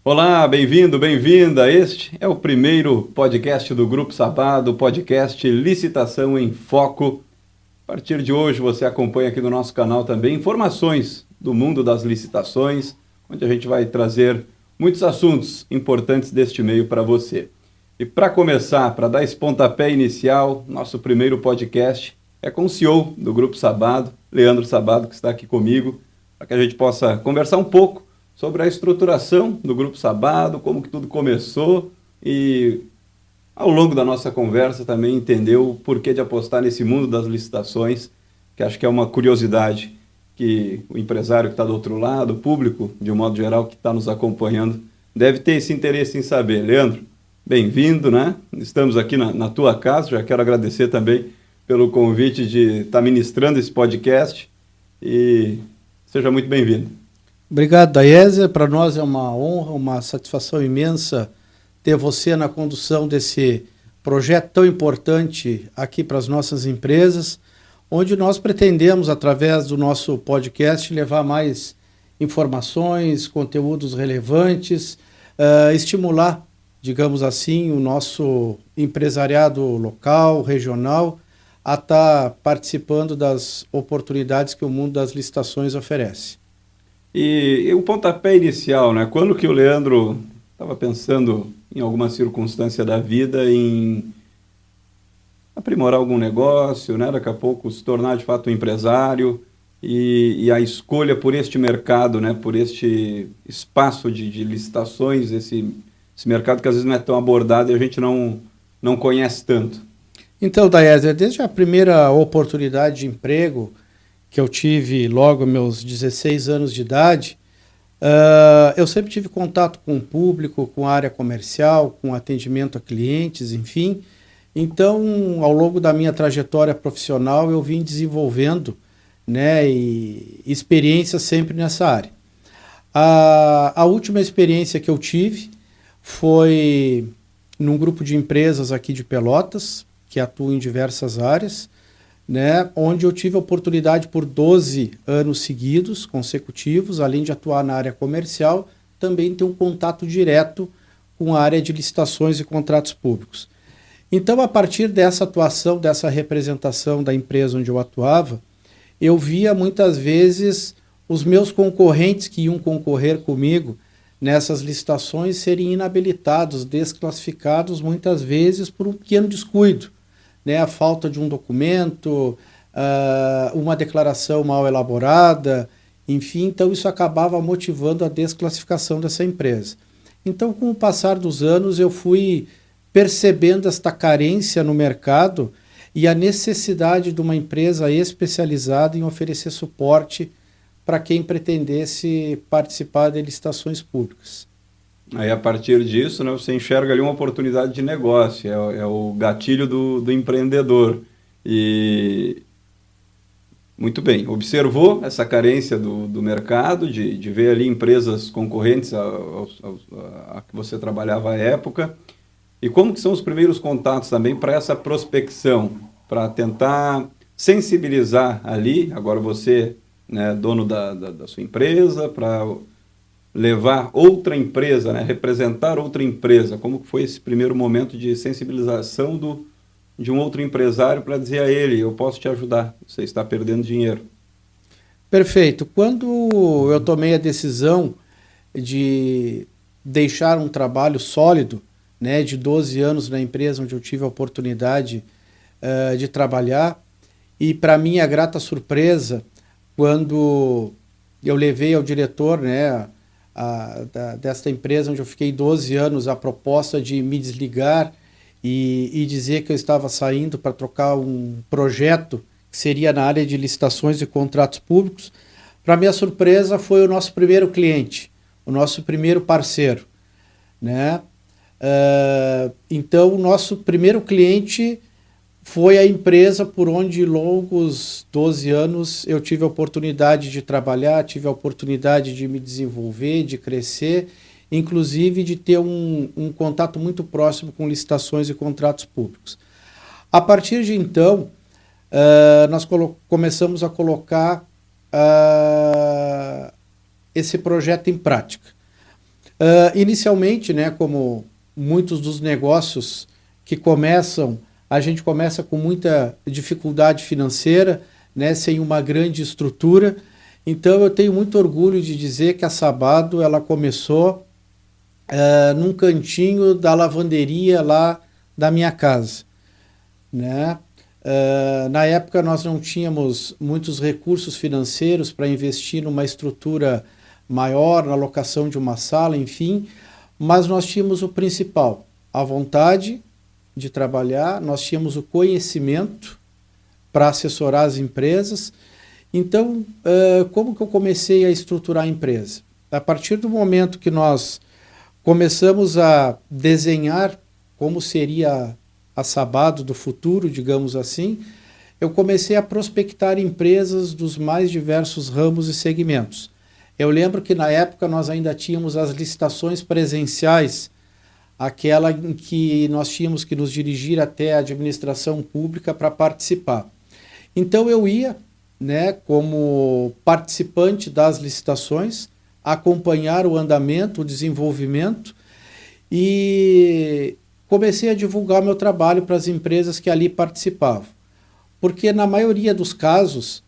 Olá, bem-vindo, bem-vinda. Este é o primeiro podcast do Grupo Sabado, o podcast Licitação em Foco. A partir de hoje você acompanha aqui no nosso canal também informações do mundo das licitações, onde a gente vai trazer muitos assuntos importantes deste meio para você. E para começar, para dar esse pontapé inicial, nosso primeiro podcast é com o CEO do Grupo Sabado, Leandro Sabado, que está aqui comigo, para que a gente possa conversar um pouco sobre a estruturação do Grupo Sabado, como que tudo começou e ao longo da nossa conversa também entender o porquê de apostar nesse mundo das licitações, que acho que é uma curiosidade que o empresário que está do outro lado, o público, de um modo geral, que está nos acompanhando, deve ter esse interesse em saber. Leandro, bem-vindo, né? Estamos aqui na tua casa, já quero agradecer também pelo convite de estar ministrando esse podcast e seja muito bem-vindo. Obrigado, Daésia. Para nós é uma honra, uma satisfação imensa ter você na condução desse projeto tão importante aqui para as nossas empresas, onde nós pretendemos, através do nosso podcast, levar mais informações, conteúdos relevantes, estimular, digamos assim, o nosso empresariado local, regional, a estar participando das oportunidades que o mundo das licitações oferece. E o pontapé inicial, né? Quando que o Leandro estava pensando em alguma circunstância da vida em aprimorar algum negócio, né? Daqui a pouco se tornar de fato um empresário e a escolha por este mercado, né? Por este espaço de licitações, esse mercado que às vezes não é tão abordado e a gente não conhece tanto. Então, Daésia, desde a primeira oportunidade de emprego que eu tive logo aos meus 16 anos de idade, eu sempre tive contato com o público, com a área comercial, com atendimento a clientes, enfim. Então, ao longo da minha trajetória profissional, eu vim desenvolvendo, né, experiência sempre nessa área. A última experiência que eu tive foi num grupo de empresas aqui de Pelotas, que atuam em diversas áreas, né, onde eu tive a oportunidade por 12 anos seguidos, consecutivos, além de atuar na área comercial, também ter um contato direto com a área de licitações e contratos públicos. Então, a partir dessa atuação, dessa representação da empresa onde eu atuava, eu via muitas vezes os meus concorrentes que iam concorrer comigo nessas licitações serem inabilitados, desclassificados, muitas vezes por um pequeno descuido, né, a falta de um documento, uma declaração mal elaborada, enfim, então isso acabava motivando a desclassificação dessa empresa. Então, com o passar dos anos, eu fui percebendo esta carência no mercado e a necessidade de uma empresa especializada em oferecer suporte para quem pretendesse participar de licitações públicas. Aí, a partir disso, né, você enxerga ali uma oportunidade de negócio, é o gatilho do empreendedor. E, muito bem, observou essa carência do mercado, de ver ali empresas concorrentes a que você trabalhava à época. E como que são os primeiros contatos também para essa prospecção, para tentar sensibilizar ali, agora você, né, dono da sua empresa, para levar outra empresa, né, representar outra empresa, como foi esse primeiro momento de sensibilização de um outro empresário para dizer a ele, eu posso te ajudar, você está perdendo dinheiro. Perfeito. Quando eu tomei a decisão de deixar um trabalho sólido, né, de 12 anos na empresa onde eu tive a oportunidade de trabalhar, e para minha grata surpresa, quando eu levei ao diretor, né, desta empresa onde eu fiquei 12 anos, a proposta de me desligar e dizer que eu estava saindo para trocar um projeto que seria na área de licitações e contratos públicos, para minha surpresa foi o nosso primeiro cliente, o nosso primeiro parceiro, né? Então, o nosso primeiro cliente foi a empresa por onde longos 12 anos eu tive a oportunidade de trabalhar, tive a oportunidade de me desenvolver, de crescer, inclusive de ter um contato muito próximo com licitações e contratos públicos. A partir de então, nós começamos a colocar esse projeto em prática. Inicialmente, né, como muitos dos negócios que começam, a gente começa com muita dificuldade financeira, né, sem uma grande estrutura. Então eu tenho muito orgulho de dizer que a Sabado ela começou num cantinho da lavanderia lá da minha casa, né? Na época nós não tínhamos muitos recursos financeiros para investir numa estrutura maior, na locação de uma sala, enfim, mas nós tínhamos o principal, a vontade de trabalhar, nós tínhamos o conhecimento para assessorar as empresas. Então, como que eu comecei a estruturar a empresa? A partir do momento que nós começamos a desenhar como seria a Sabado do futuro, digamos assim, eu comecei a prospectar empresas dos mais diversos ramos e segmentos. Eu lembro que na época nós ainda tínhamos as licitações presenciais, aquela em que nós tínhamos que nos dirigir até a administração pública para participar. Então eu ia, né, como participante das licitações, acompanhar o andamento, o desenvolvimento, e comecei a divulgar meu trabalho para as empresas que ali participavam. Porque na maioria dos casos,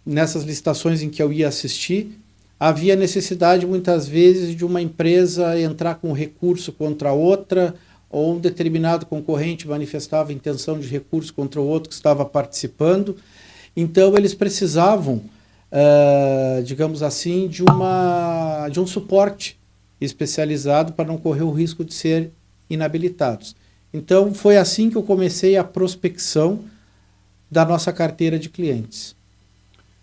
nessas licitações em que eu ia assistir, havia necessidade muitas vezes de uma empresa entrar com recurso contra outra, ou um determinado concorrente manifestava intenção de recurso contra o outro que estava participando. Então eles precisavam, digamos assim, de um suporte especializado para não correr o risco de ser inabilitados. Então foi assim que eu comecei a prospecção da nossa carteira de clientes.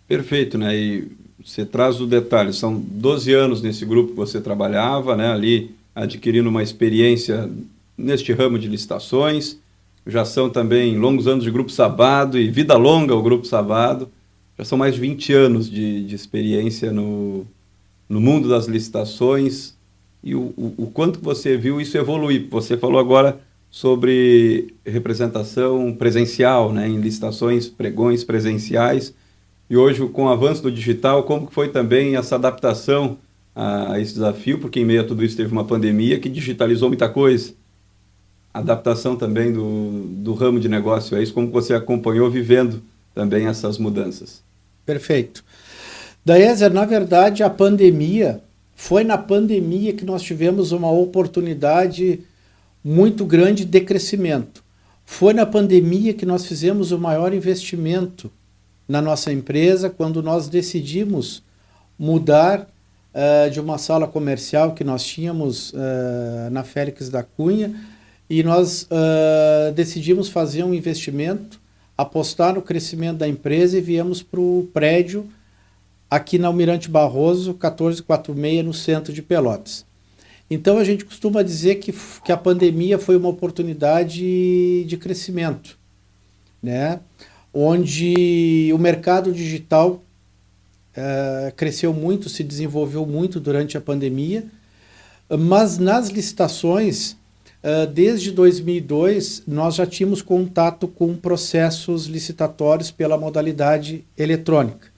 Perfeito, né? E você traz o detalhe, são 12 anos nesse grupo que você trabalhava, né? Ali adquirindo uma experiência neste ramo de licitações, já são também longos anos de Grupo Sabado e vida longa o Grupo Sabado, já são mais de 20 anos de experiência no mundo das licitações, e o quanto que você viu isso evoluir. Você falou agora sobre representação presencial, né, em licitações, pregões presenciais, e hoje com o avanço do digital, como que foi também essa adaptação a esse desafio, porque em meio a tudo isso teve uma pandemia que digitalizou muita coisa. Adaptação também do ramo de negócio, é isso, como você acompanhou vivendo também essas mudanças? Perfeito. Daézer, na verdade, foi na pandemia que nós tivemos uma oportunidade muito grande de crescimento. Foi na pandemia que nós fizemos o maior investimento na nossa empresa, quando nós decidimos mudar de uma sala comercial que nós tínhamos na Félix da Cunha, e nós decidimos fazer um investimento, apostar no crescimento da empresa e viemos para o prédio aqui na Almirante Barroso, 1446, no centro de Pelotas. Então a gente costuma dizer que a pandemia foi uma oportunidade de crescimento, né? Onde o mercado digital cresceu muito, se desenvolveu muito durante a pandemia, mas nas licitações, desde 2002, nós já tínhamos contato com processos licitatórios pela modalidade eletrônica.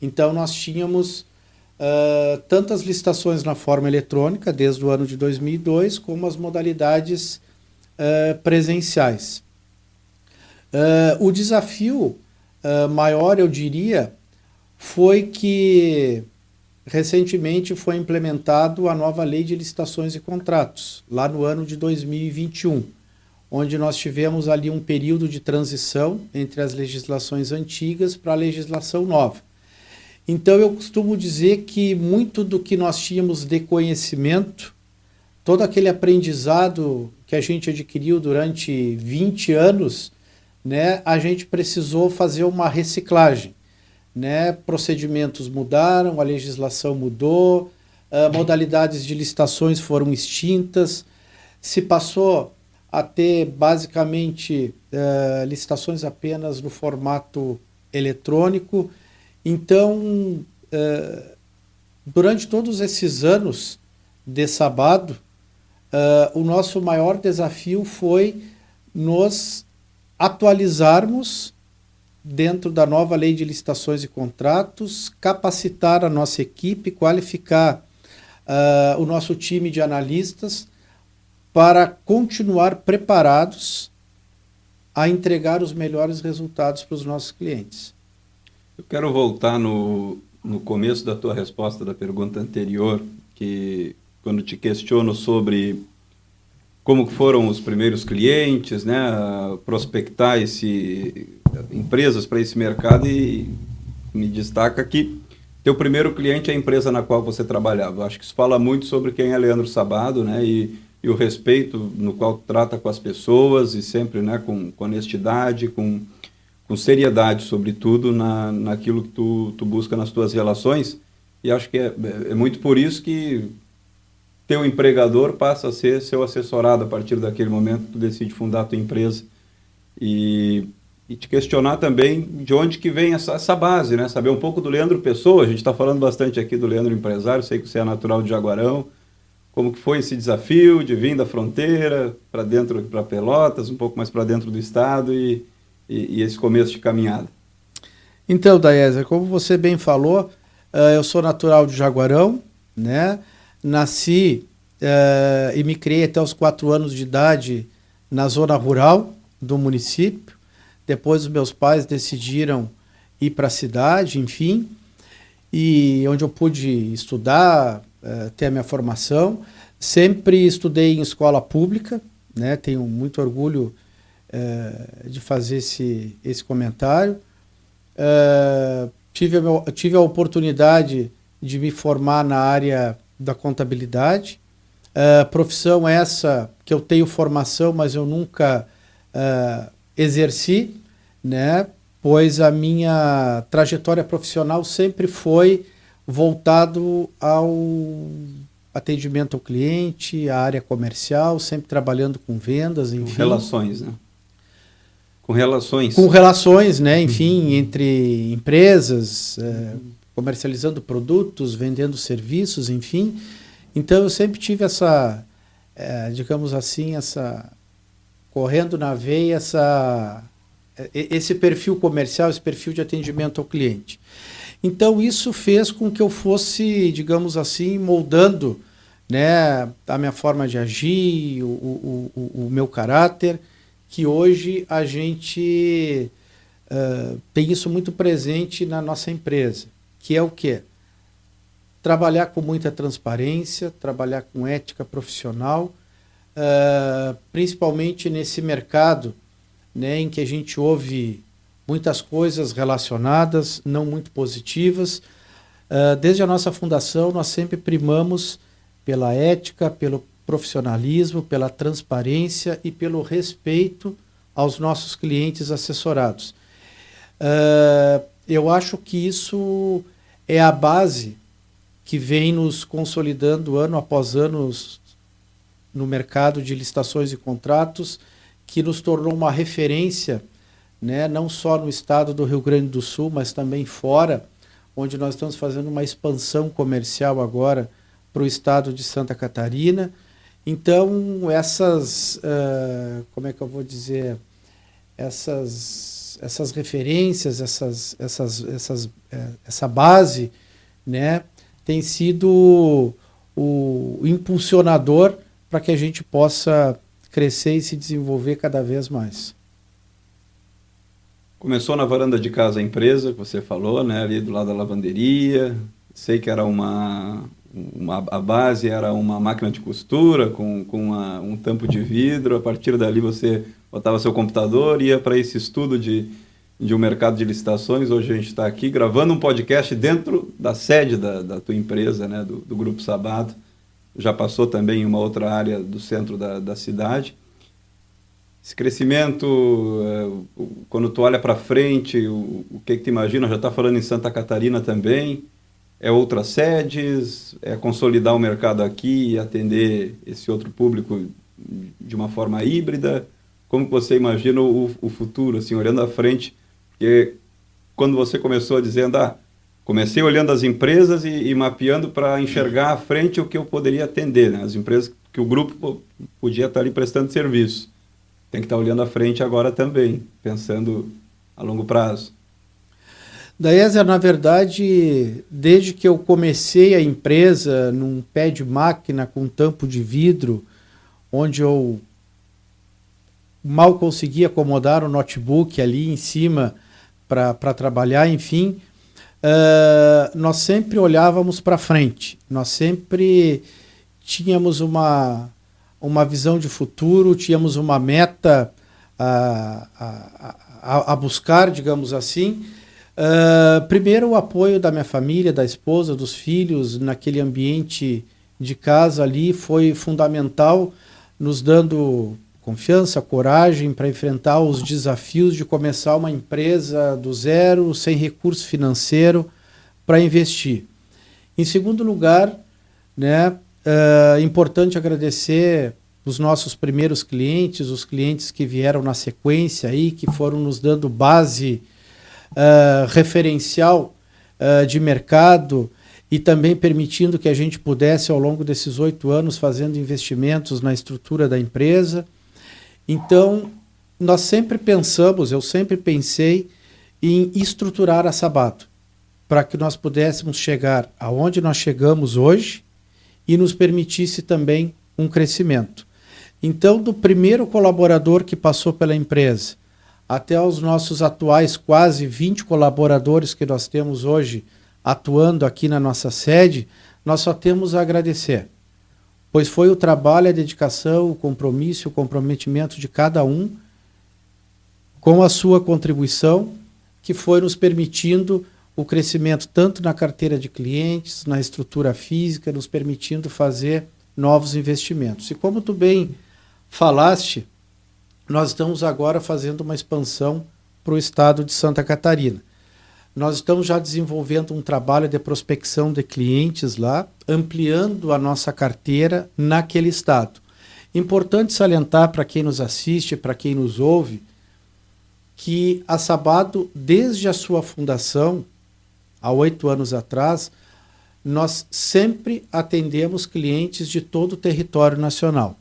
Então nós tínhamos tantas licitações na forma eletrônica, desde o ano de 2002, como as modalidades presenciais. O desafio maior, eu diria, foi que recentemente foi implementado a nova Lei de Licitações e Contratos, lá no ano de 2021, onde nós tivemos ali um período de transição entre as legislações antigas para a legislação nova. Então eu costumo dizer que muito do que nós tínhamos de conhecimento, todo aquele aprendizado que a gente adquiriu durante 20 anos, né, a gente precisou fazer uma reciclagem, né? Procedimentos mudaram, a legislação mudou, modalidades de licitações foram extintas, se passou a ter basicamente licitações apenas no formato eletrônico. Então, durante todos esses anos de Sabado, o nosso maior desafio foi nos atualizarmos dentro da nova Lei de Licitações e Contratos, capacitar a nossa equipe, qualificar o nosso time de analistas para continuar preparados a entregar os melhores resultados para os nossos clientes. Eu quero voltar no começo da tua resposta da pergunta anterior, que quando te questiono sobre como foram os primeiros clientes, né, prospectar empresas para esse mercado, e me destaca que teu primeiro cliente é a empresa na qual você trabalhava. Eu acho que isso fala muito sobre quem é Leandro Sabbado, né, e o respeito no qual trata com as pessoas e sempre, né, com honestidade, com seriedade, sobretudo, naquilo que tu busca nas tuas relações. E acho que é muito por isso que teu empregador passa a ser seu assessorado a partir daquele momento que tu decide fundar a tua empresa. E te questionar também de onde que vem essa base, né? Saber um pouco do Leandro Pessoa. A gente está falando bastante aqui do Leandro empresário, sei que você é natural de Jaguarão. Como que foi esse desafio de vir da fronteira para dentro, para Pelotas, um pouco mais para dentro do estado e esse começo de caminhada? Então, Daésia, como você bem falou, eu sou natural de Jaguarão, né? Nasci e me criei até os 4 anos de idade na zona rural do município. Depois os meus pais decidiram ir para a cidade, enfim, e onde eu pude estudar, ter a minha formação. Sempre estudei em escola pública, né? Tenho muito orgulho de fazer esse comentário. Tive a oportunidade de me formar na área da contabilidade, profissão essa que eu tenho formação, mas eu nunca exerci, né? Pois a minha trajetória profissional sempre foi voltado ao atendimento ao cliente, à área comercial, sempre trabalhando com vendas, enfim. Com relações, né? Com relações. Com relações, né? Enfim, entre empresas, comercializando produtos, vendendo serviços, enfim. Então eu sempre tive digamos assim, correndo na veia, esse perfil comercial, esse perfil de atendimento ao cliente. Então isso fez com que eu fosse, digamos assim, moldando, né, a minha forma de agir, o meu caráter, que hoje a gente tem isso muito presente na nossa empresa, que é o quê? Trabalhar com muita transparência, trabalhar com ética profissional, principalmente nesse mercado, né, em que a gente ouve muitas coisas relacionadas, não muito positivas. Desde a nossa fundação, nós sempre primamos pela ética, pelo profissionalismo, pela transparência e pelo respeito aos nossos clientes assessorados. Eu acho que isso é a base que vem nos consolidando ano após ano no mercado de licitações e contratos, que nos tornou uma referência, né, não só no estado do Rio Grande do Sul, mas também fora, onde nós estamos fazendo uma expansão comercial agora para o estado de Santa Catarina. Então, como é que eu vou dizer, essas referências, essa base, né, tem sido o impulsionador para que a gente possa crescer e se desenvolver cada vez mais. Começou na varanda de casa a empresa, que você falou, né, ali do lado da lavanderia. Sei que era a base era uma máquina de costura com um tampo de vidro. A partir dali você botava seu computador e ia para esse estudo de um mercado de licitações. Hoje a gente está aqui gravando um podcast dentro da sede da tua empresa, né, do Grupo Sabbado. Já passou também em uma outra área do centro da cidade. Esse crescimento, quando tu olha para frente, o que tu imagina? Já está falando em Santa Catarina também. É outras sedes? É consolidar o mercado aqui e atender esse outro público de uma forma híbrida? Como que você imagina o futuro, assim, olhando à frente? Porque quando você começou dizendo, comecei olhando as empresas e mapeando para enxergar à frente o que eu poderia atender, né? As empresas que o grupo podia estar ali prestando serviço. Tem que estar olhando à frente agora também, pensando a longo prazo. Daí, na verdade, desde que eu comecei a empresa num pé de máquina com tampo de vidro, onde eu mal conseguia acomodar o notebook ali em cima para trabalhar, enfim, nós sempre olhávamos para frente, nós sempre tínhamos uma visão de futuro, tínhamos uma meta a buscar, digamos assim. Primeiro, o apoio da minha família, da esposa, dos filhos, naquele ambiente de casa ali, foi fundamental, nos dando confiança, coragem para enfrentar os desafios de começar uma empresa do zero, sem recurso financeiro para investir. Em segundo lugar, né, importante agradecer os nossos primeiros clientes, os clientes que vieram na sequência aí, que foram nos dando base referencial de mercado e também permitindo que a gente pudesse, ao longo desses 8 anos, fazendo investimentos na estrutura da empresa. Então, nós sempre pensamos, eu sempre pensei em estruturar a Sabato, para que nós pudéssemos chegar aonde nós chegamos hoje e nos permitisse também um crescimento. Então, do primeiro colaborador que passou pela empresa, até os nossos atuais quase 20 colaboradores que nós temos hoje atuando aqui na nossa sede, nós só temos a agradecer, pois foi o trabalho, a dedicação, o compromisso, o comprometimento de cada um com a sua contribuição que foi nos permitindo o crescimento tanto na carteira de clientes, na estrutura física, nos permitindo fazer novos investimentos. E como tu bem falaste, nós estamos agora fazendo uma expansão para o estado de Santa Catarina. Nós estamos já desenvolvendo um trabalho de prospecção de clientes lá, ampliando a nossa carteira naquele estado. Importante salientar para quem nos assiste, para quem nos ouve, que a Sabado, desde a sua fundação, há 8 anos atrás, nós sempre atendemos clientes de todo o território nacional.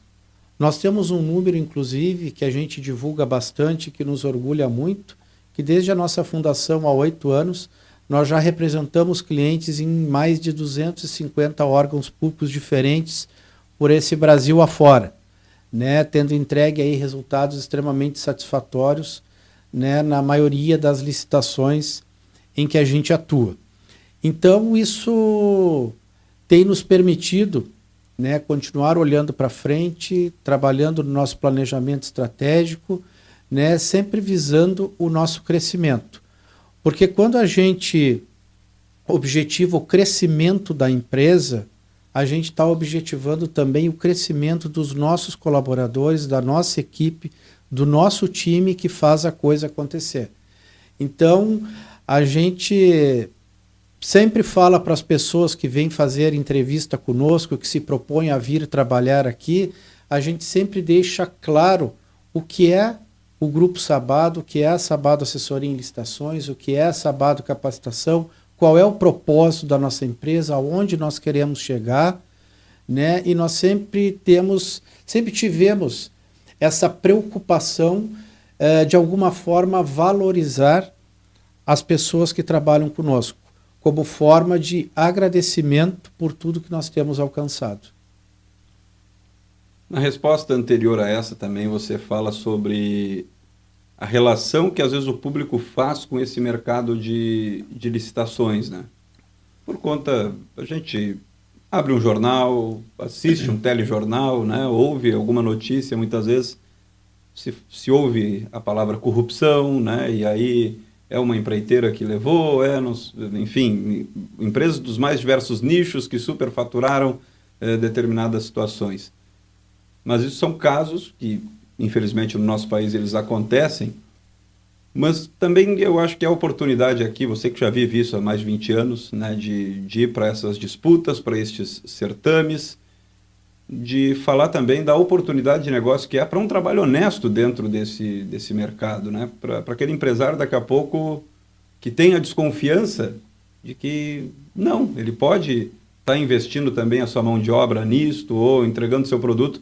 Nós temos um número, inclusive, que a gente divulga bastante, que nos orgulha muito, que desde a nossa fundação há 8 anos, nós já representamos clientes em mais de 250 órgãos públicos diferentes por esse Brasil afora, né, tendo entregue aí resultados extremamente satisfatórios, né, na maioria das licitações em que a gente atua. Então, isso tem nos permitido, né, continuar olhando para frente, trabalhando no nosso planejamento estratégico, né, sempre visando o nosso crescimento. Porque quando a gente objetiva o crescimento da empresa, a gente está objetivando também o crescimento dos nossos colaboradores, da nossa equipe, do nosso time que faz a coisa acontecer. Então, a gente sempre fala para as pessoas que vêm fazer entrevista conosco, que se propõem a vir trabalhar aqui, a gente sempre deixa claro o que é o Grupo Sabado, o que é a Sabado Assessoria em Licitações, o que é a Sabado Capacitação, qual é o propósito da nossa empresa, aonde nós queremos chegar, né? E nós sempre tivemos essa preocupação de alguma forma valorizar as pessoas que trabalham conosco, como forma de agradecimento por tudo que nós temos alcançado. Na resposta anterior a essa também você fala sobre a relação que às vezes o público faz com esse mercado de licitações, né? Por conta, a gente abre um jornal, assiste um telejornal, né? Ouve alguma notícia, muitas vezes se ouve a palavra corrupção, né? E aí é uma empreiteira que levou, enfim, empresas dos mais diversos nichos que superfaturaram determinadas situações. Mas isso são casos que, infelizmente, no nosso país eles acontecem, mas também eu acho que é a oportunidade aqui, você que já vive isso há mais de 20 anos, né, de ir para essas disputas, para estes certames, de falar também da oportunidade de negócio que é para um trabalho honesto dentro desse mercado, né? Para aquele empresário daqui a pouco que tenha desconfiança de que não, ele pode estar investindo também a sua mão de obra nisto ou entregando seu produto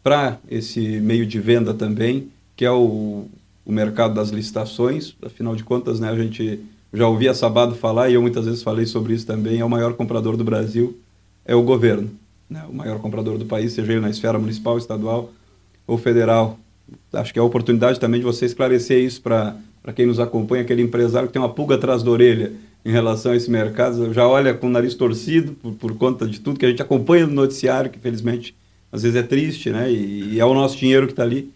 para esse meio de venda também, que é o mercado das licitações. Afinal de contas, né, a gente já ouvi a Sabado falar, e eu muitas vezes falei sobre isso também, é o maior comprador do Brasil, é o governo, né? O maior comprador do país, seja ele na esfera municipal, estadual ou federal. Acho que é a oportunidade também de você esclarecer isso para quem nos acompanha, aquele empresário que tem uma pulga atrás da orelha em relação a esse mercado, já olha com o nariz torcido por conta de tudo que a gente acompanha no noticiário, que infelizmente às vezes é triste, né? E é o nosso dinheiro que está ali,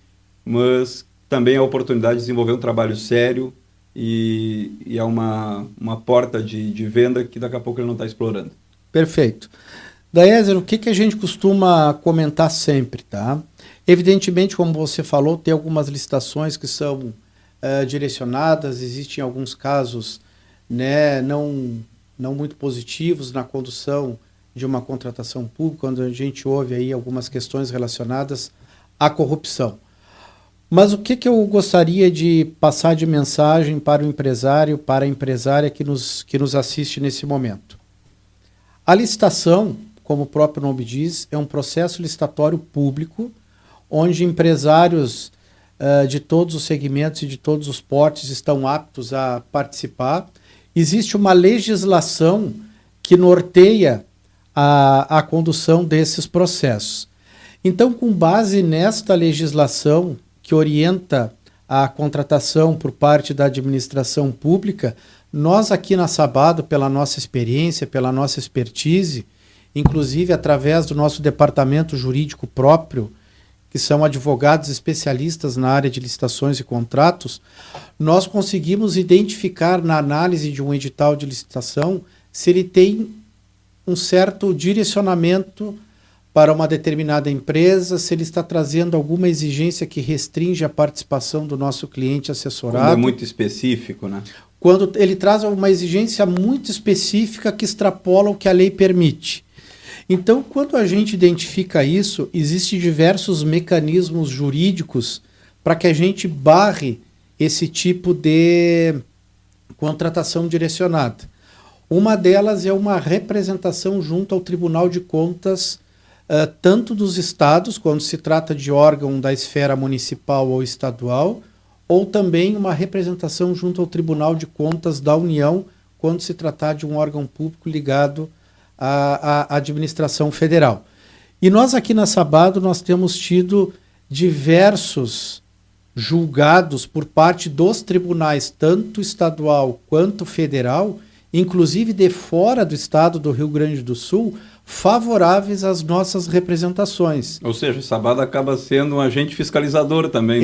mas também é a oportunidade de desenvolver um trabalho sério e é uma porta de venda que daqui a pouco ele não está explorando. Perfeito. Daézer, o que a gente costuma comentar sempre, tá? Evidentemente, como você falou, tem algumas licitações que são direcionadas, existem alguns casos, né, não muito positivos na condução de uma contratação pública, quando a gente ouve aí algumas questões relacionadas à corrupção. Mas o que eu gostaria de passar de mensagem para o empresário, para a empresária que nos assiste nesse momento? A licitação, como o próprio nome diz, é um processo licitatório público, onde empresários de todos os segmentos e de todos os portes estão aptos a participar. Existe uma legislação que norteia a condução desses processos. Então, com base nesta legislação que orienta a contratação por parte da administração pública, nós aqui na Sabado, pela nossa experiência, pela nossa expertise, inclusive através do nosso departamento jurídico próprio, que são advogados especialistas na área de licitações e contratos, nós conseguimos identificar na análise de um edital de licitação se ele tem um certo direcionamento para uma determinada empresa, se ele está trazendo alguma exigência que restringe a participação do nosso cliente assessorado. Quando é muito específico, né? Quando ele traz uma exigência muito específica que extrapola o que a lei permite. Então, quando a gente identifica isso, existem diversos mecanismos jurídicos para que a gente barre esse tipo de contratação direcionada. Uma delas é uma representação junto ao Tribunal de Contas, tanto dos estados, quando se trata de órgão da esfera municipal ou estadual, ou também uma representação junto ao Tribunal de Contas da União, quando se tratar de um órgão público ligado à administração federal. E nós aqui na Sabado, nós temos tido diversos julgados por parte dos tribunais, tanto estadual quanto federal, inclusive de fora do estado do Rio Grande do Sul, favoráveis às nossas representações. Ou seja, o Sabado acaba sendo um agente fiscalizador também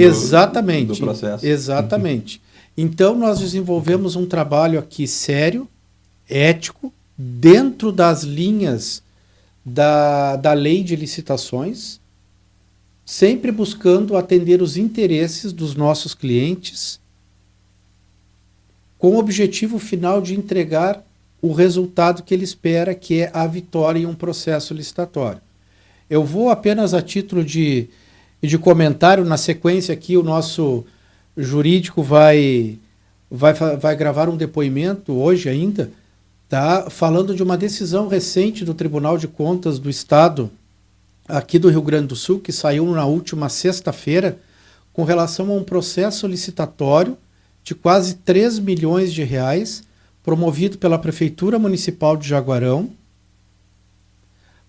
do processo. Exatamente. Então, nós desenvolvemos um trabalho aqui sério, ético, dentro das linhas da lei de licitações, sempre buscando atender os interesses dos nossos clientes, com o objetivo final de entregar o resultado que ele espera, que é a vitória em um processo licitatório. Eu vou apenas a título de comentário, na sequência aqui o nosso jurídico vai gravar um depoimento hoje ainda, tá, falando de uma decisão recente do Tribunal de Contas do Estado, aqui do Rio Grande do Sul, que saiu na última sexta-feira, com relação a um processo licitatório de quase 3 milhões de reais, promovido pela Prefeitura Municipal de Jaguarão,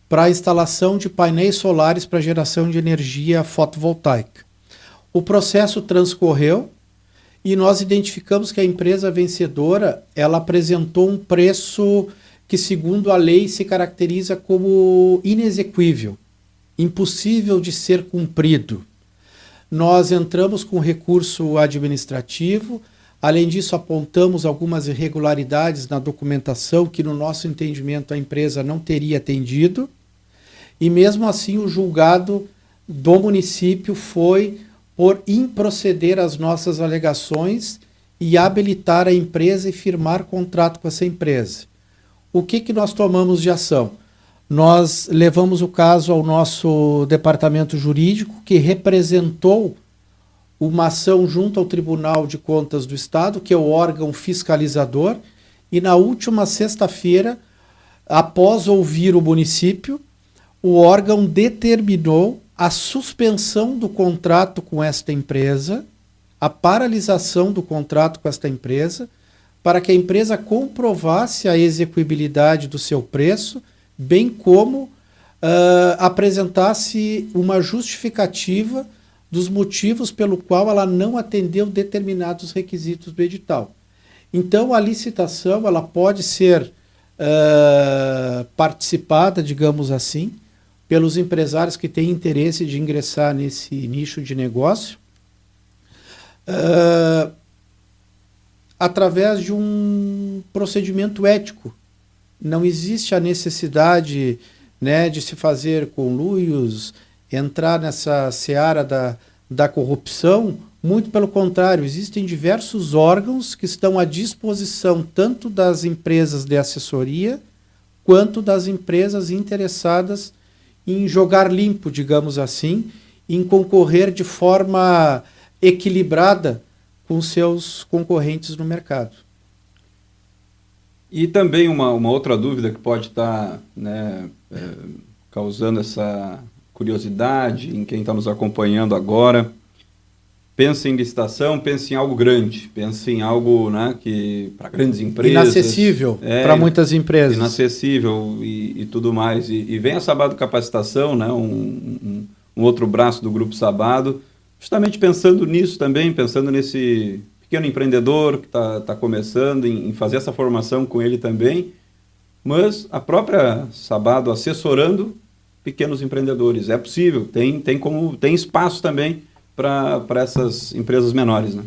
para a instalação de painéis solares para geração de energia fotovoltaica. O processo transcorreu e nós identificamos que a empresa vencedora ela apresentou um preço que, segundo a lei, se caracteriza como inexequível, impossível de ser cumprido. Nós entramos com recurso administrativo. Além disso, apontamos algumas irregularidades na documentação que, no nosso entendimento, a empresa não teria atendido. E, mesmo assim, o julgado do município foi por improceder às nossas alegações e habilitar a empresa e firmar contrato com essa empresa. O que nós tomamos de ação? Nós levamos o caso ao nosso departamento jurídico, que representou uma ação junto ao Tribunal de Contas do Estado, que é o órgão fiscalizador, e na última sexta-feira, após ouvir o município, o órgão determinou a suspensão do contrato com esta empresa, a paralisação do contrato com esta empresa, para que a empresa comprovasse a execuibilidade do seu preço, bem como apresentasse uma justificativa dos motivos pelo qual ela não atendeu determinados requisitos do edital. Então, a licitação ela pode ser participada, digamos assim, pelos empresários que têm interesse de ingressar nesse nicho de negócio, através de um procedimento ético. Não existe a necessidade, né, de se fazer conluios, entrar nessa seara da corrupção. Muito pelo contrário, existem diversos órgãos que estão à disposição tanto das empresas de assessoria quanto das empresas interessadas em jogar limpo, digamos assim, em concorrer de forma equilibrada com seus concorrentes no mercado. E também uma outra dúvida que pode estar, né, causando essa curiosidade em quem está nos acompanhando agora. Pensa em licitação, pensa em algo grande, pensa em algo, né, que para grandes empresas... Inacessível para muitas empresas. Inacessível e tudo mais. E vem a Sabado Capacitação, né, um outro braço do Grupo Sabado, justamente pensando nisso também, pensando nesse pequeno empreendedor que está começando, em fazer essa formação com ele também, mas a própria Sabado assessorando pequenos empreendedores. É possível, tem espaço também para essas empresas menores, né?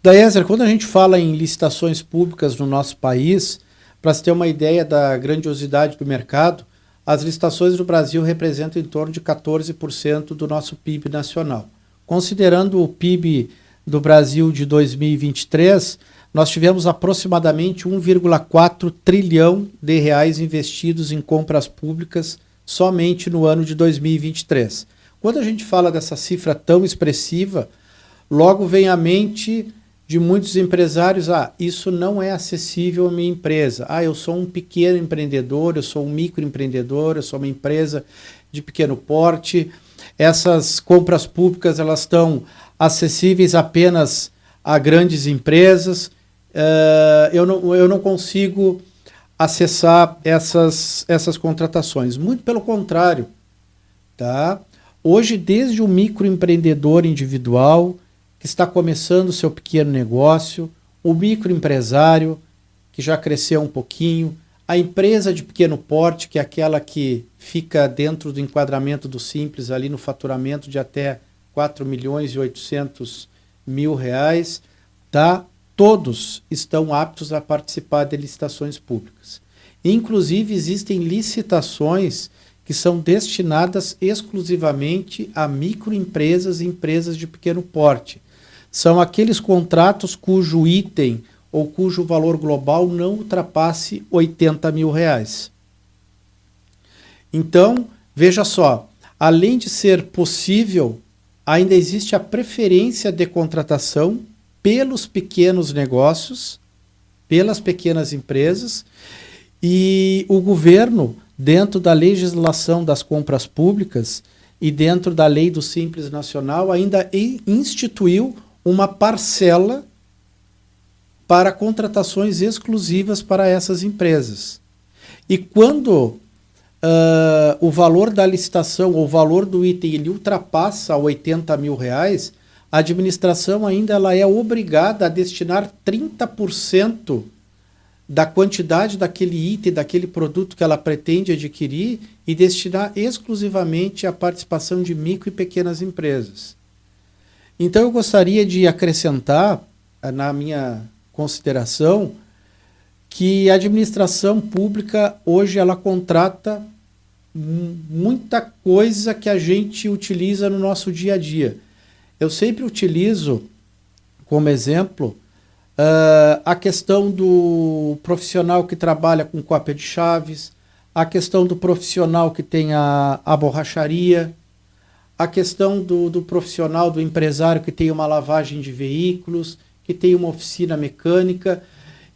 Daézer, quando a gente fala em licitações públicas no nosso país, para se ter uma ideia da grandiosidade do mercado, as licitações no Brasil representam em torno de 14% do nosso PIB nacional. Considerando o PIB do Brasil de 2023, nós tivemos aproximadamente 1,4 trilhão de reais investidos em compras públicas somente no ano de 2023. Quando a gente fala dessa cifra tão expressiva, logo vem à mente de muitos empresários, isso não é acessível à minha empresa. Eu sou um pequeno empreendedor, eu sou um microempreendedor, eu sou uma empresa de pequeno porte. Essas compras públicas elas estão acessíveis apenas a grandes empresas. Eu não consigo acessar essas contratações. Muito pelo contrário, tá? Hoje, desde o microempreendedor individual, que está começando o seu pequeno negócio, o microempresário, que já cresceu um pouquinho, a empresa de pequeno porte, que é aquela que fica dentro do enquadramento do Simples, ali no faturamento de até 4.800.000 reais, tá? Todos estão aptos a participar de licitações públicas. Inclusive, existem licitações que são destinadas exclusivamente a microempresas e empresas de pequeno porte. São aqueles contratos cujo item ou cujo valor global não ultrapasse 80 mil reais. Então, veja só, além de ser possível, ainda existe a preferência de contratação pelos pequenos negócios, pelas pequenas empresas, e o governo, dentro da legislação das compras públicas e dentro da lei do Simples Nacional, ainda instituiu uma parcela para contratações exclusivas para essas empresas. E quando o valor da licitação ou o valor do item ele ultrapassa 80 mil reais, a administração ainda ela é obrigada a destinar 30% da quantidade daquele item, daquele produto que ela pretende adquirir e destinar exclusivamente à participação de micro e pequenas empresas. Então eu gostaria de acrescentar, na minha consideração, que a administração pública hoje ela contrata muita coisa que a gente utiliza no nosso dia a dia. Eu sempre utilizo como exemplo a questão do profissional que trabalha com cópia de chaves, a questão do profissional que tem a borracharia, a questão do profissional, do empresário que tem uma lavagem de veículos, que tem uma oficina mecânica.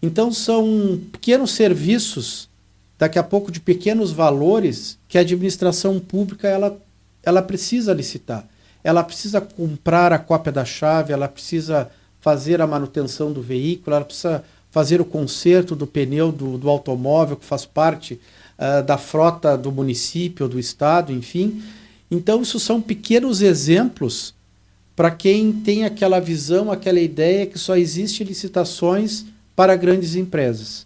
Então são pequenos serviços, daqui a pouco de pequenos valores, que a administração pública ela precisa licitar. Ela precisa comprar a cópia da chave, ela precisa fazer a manutenção do veículo, ela precisa fazer o conserto do pneu do automóvel, que faz parte da frota do município, do estado, enfim. Então, isso são pequenos exemplos para quem tem aquela visão, aquela ideia que só existe licitações para grandes empresas.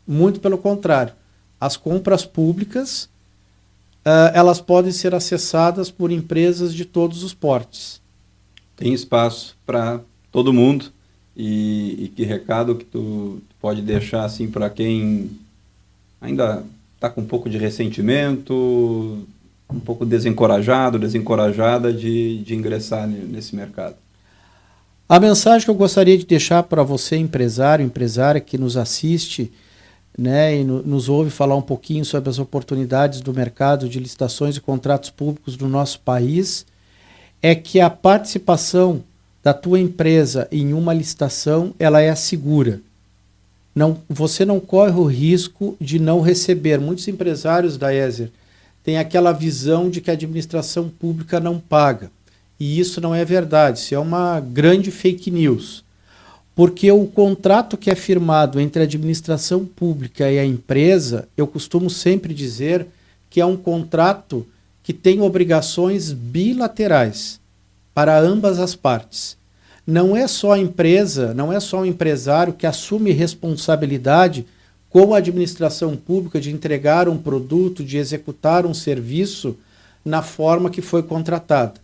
Muito pelo contrário. As compras públicas, elas podem ser acessadas por empresas de todos os portes. Tem espaço para todo mundo. E que recado que tu pode deixar assim, para quem ainda está com um pouco de ressentimento, um pouco desencorajado, desencorajada de ingressar nesse mercado? A mensagem que eu gostaria de deixar para você, empresário, empresária que nos assiste, né, e nos ouve falar um pouquinho sobre as oportunidades do mercado de licitações e contratos públicos do nosso país, é que a participação da tua empresa em uma licitação, ela é segura. Você não corre o risco de não receber. Muitos empresários da ESER têm aquela visão de que a administração pública não paga. E isso não é verdade, isso é uma grande fake news. Porque o contrato que é firmado entre a administração pública e a empresa, eu costumo sempre dizer que é um contrato que tem obrigações bilaterais para ambas as partes. Não é só a empresa, não é só o empresário que assume responsabilidade com a administração pública de entregar um produto, de executar um serviço na forma que foi contratada.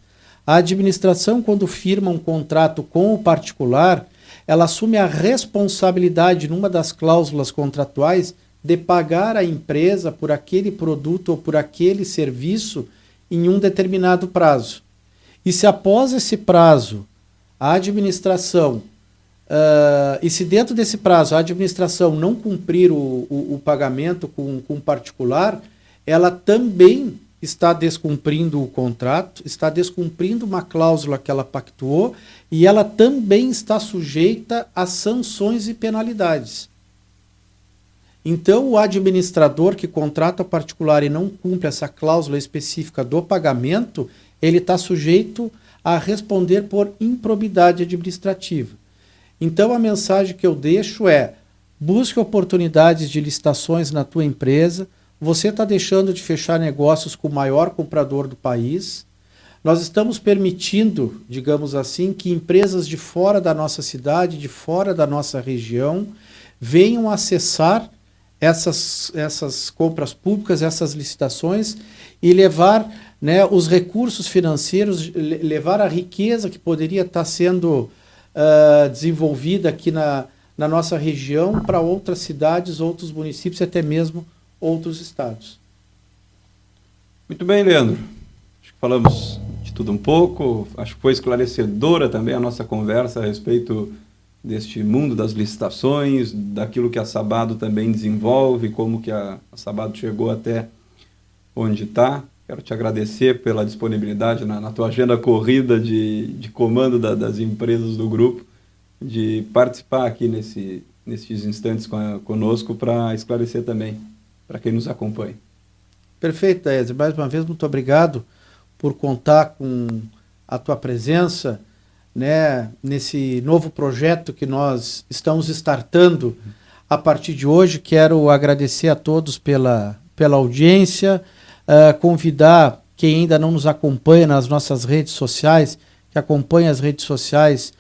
A administração, quando firma um contrato com o particular, ela assume a responsabilidade, numa das cláusulas contratuais, de pagar a empresa por aquele produto ou por aquele serviço em um determinado prazo. E se após esse prazo a administração, e se dentro desse prazo a administração não cumprir o pagamento com o particular, ela também está descumprindo o contrato, está descumprindo uma cláusula que ela pactuou e ela também está sujeita a sanções e penalidades. Então, o administrador que contrata particular e não cumpre essa cláusula específica do pagamento, ele está sujeito a responder por improbidade administrativa. Então, a mensagem que eu deixo é: busque oportunidades de licitações na tua empresa. Você está deixando de fechar negócios com o maior comprador do país. Nós estamos permitindo, digamos assim, que empresas de fora da nossa cidade, de fora da nossa região, venham acessar essas compras públicas, essas licitações e levar, né, os recursos financeiros, levar a riqueza que poderia estar sendo desenvolvida aqui na nossa região para outras cidades, outros municípios e até mesmo outros estados. Muito bem, Leandro. Acho que falamos de tudo um pouco. Acho que foi esclarecedora também a nossa conversa a respeito deste mundo das licitações, daquilo que a Sabado também desenvolve, como que a Sabado chegou até onde está. Quero te agradecer pela disponibilidade na tua agenda corrida de comando das empresas do grupo, de participar aqui nesses instantes conosco para esclarecer também para quem nos acompanha. Perfeito, Daézer. Mais uma vez, muito obrigado por contar com a tua presença, né, nesse novo projeto que nós estamos startando a partir de hoje. Quero agradecer a todos pela audiência, convidar quem ainda não nos acompanha nas nossas redes sociais, que acompanha as redes sociais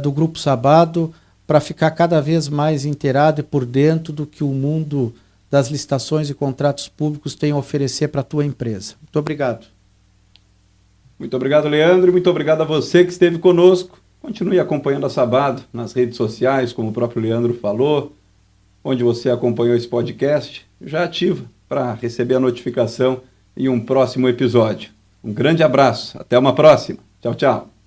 do Grupo Sabado, para ficar cada vez mais inteirado e por dentro do que o mundo das licitações e contratos públicos tem a oferecer para a tua empresa. Muito obrigado. Muito obrigado, Leandro, e muito obrigado a você que esteve conosco. Continue acompanhando a Sabado nas redes sociais, como o próprio Leandro falou, onde você acompanhou esse podcast, já ativa para receber a notificação em um próximo episódio. Um grande abraço, até uma próxima. Tchau, tchau.